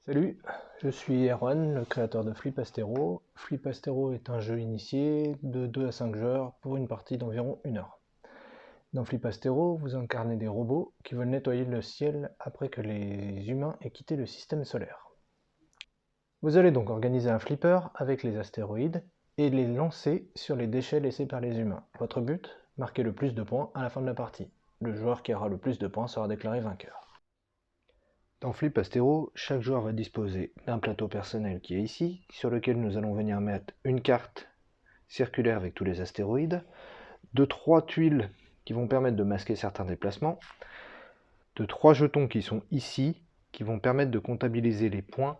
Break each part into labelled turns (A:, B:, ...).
A: Salut, je suis Erwan, le créateur de Flipastero. Flipastero est un jeu initié de 2 à 5 joueurs pour une partie d'environ 1 heure. Dans Flipastero, vous incarnez des robots qui veulent nettoyer le ciel après que les humains aient quitté le système solaire. Vous allez donc organiser un flipper avec les astéroïdes et les lancer sur les déchets laissés par les humains. Votre but, marquer le plus de points à la fin de la partie. Le joueur qui aura le plus de points sera déclaré vainqueur. Dans Flipastero, chaque joueur va disposer d'un plateau personnel qui est ici, sur lequel nous allons venir mettre une carte circulaire avec tous les astéroïdes, de 3 tuiles qui vont permettre de masquer certains déplacements, de 3 jetons qui sont ici, qui vont permettre de comptabiliser les points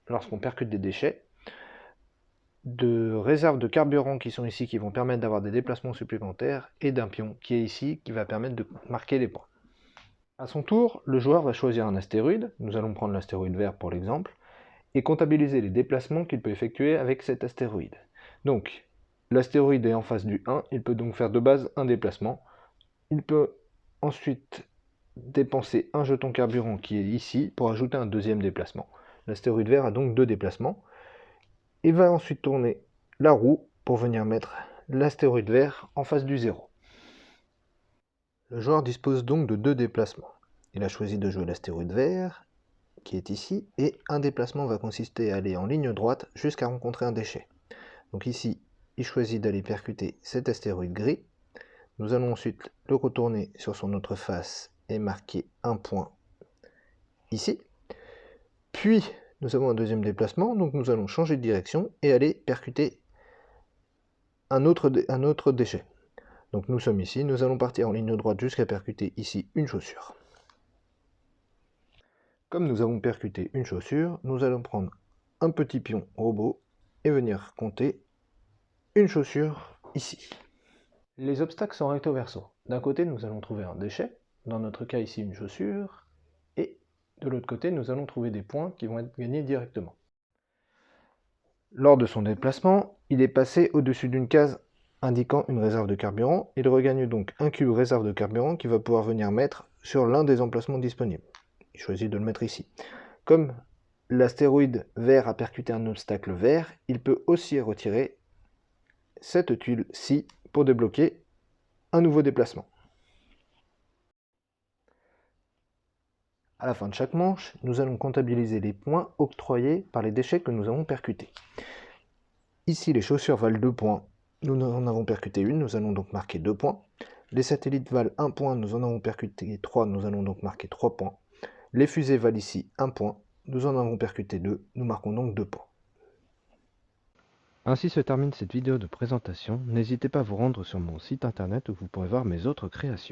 A: lorsqu'on percute des déchets, de réserves de carburant qui sont ici, qui vont permettre d'avoir des déplacements supplémentaires, et d'un pion qui est ici, qui va permettre de marquer les points. A son tour, le joueur va choisir un astéroïde, nous allons prendre l'astéroïde vert pour l'exemple, et comptabiliser les déplacements qu'il peut effectuer avec cet astéroïde. Donc, l'astéroïde est en face du 1, il peut donc faire de base un déplacement. Il peut ensuite dépenser un jeton carburant qui est ici pour ajouter un deuxième déplacement. L'astéroïde vert a donc 2 déplacements. Il va ensuite tourner la roue pour venir mettre l'astéroïde vert en face du 0. Le joueur dispose donc de 2 déplacements. Il a choisi de jouer l'astéroïde vert, qui est ici, et un déplacement va consister à aller en ligne droite jusqu'à rencontrer un déchet. Donc ici, il choisit d'aller percuter cet astéroïde gris. Nous allons ensuite le retourner sur son autre face et marquer un point ici. Puis, nous avons un deuxième déplacement, donc nous allons changer de direction et aller percuter un autre déchet. Donc nous sommes ici, nous allons partir en ligne droite jusqu'à percuter ici une chaussure. Comme nous avons percuté une chaussure, nous allons prendre un petit pion robot et venir compter une chaussure ici. Les obstacles sont recto verso. D'un côté, nous allons trouver un déchet, dans notre cas ici une chaussure, et de l'autre côté, nous allons trouver des points qui vont être gagnés directement. Lors de son déplacement, il est passé au-dessus d'une case indiquant une réserve de carburant. Il regagne donc un cube réserve de carburant qu'il va pouvoir venir mettre sur l'un des emplacements disponibles. Il choisit de le mettre ici. Comme l'astéroïde vert a percuté un obstacle vert, il peut aussi retirer cette tuile-ci pour débloquer un nouveau déplacement. À la fin de chaque manche, nous allons comptabiliser les points octroyés par les déchets que nous avons percutés. Ici, les chaussures valent 2 points. Nous en avons percuté une, nous allons donc marquer 2 points. Les satellites valent 1 point, nous en avons percuté 3, nous allons donc marquer 3 points. Les fusées valent ici 1 point, nous en avons percuté 2, nous marquons donc 2 points. Ainsi se termine cette vidéo de présentation. N'hésitez pas à vous rendre sur mon site internet où vous pourrez voir mes autres créations.